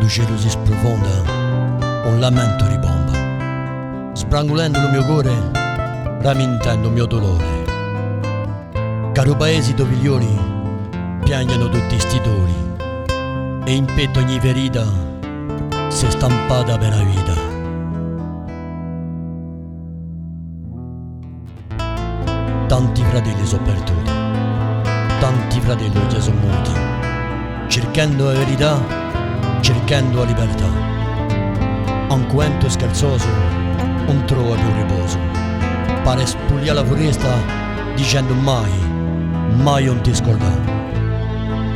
Quando cielo si sprofonda, un lamento ribomba, sbrangolendo il mio cuore, ramintendo il mio dolore. Caro paesi dove gli ori piangono tutti sti doli, e in petto ogni ferita si è stampata per la vita. Tanti fratelli sono perduti, tanti fratelli oggi sono muti, cercando la verità, cercando la libertà. Un quento scherzoso non trova più riposo, pare spugliare la foresta dicendo mai, mai non ti scordare.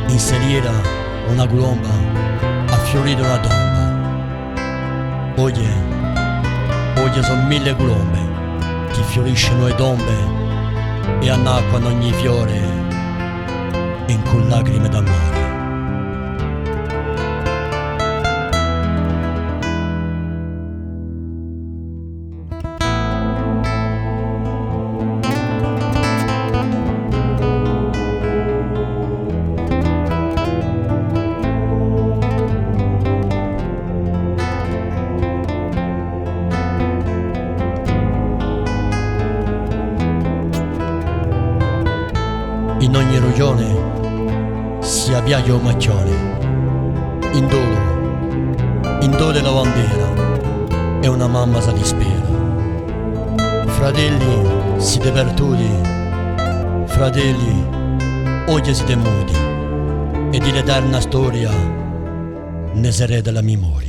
In saliera una colomba ha fiorito una tomba. Oggi sono 1000 colombe che fioriscono le tombe e annacquano ogni fiore in con lacrime d'amore. In ogni regione si avviaia un macchione, in dove la bandiera e una mamma si dispera. Fratelli siete perduti, fratelli oggi siete muti, e di l'eterna storia ne sarete la memoria.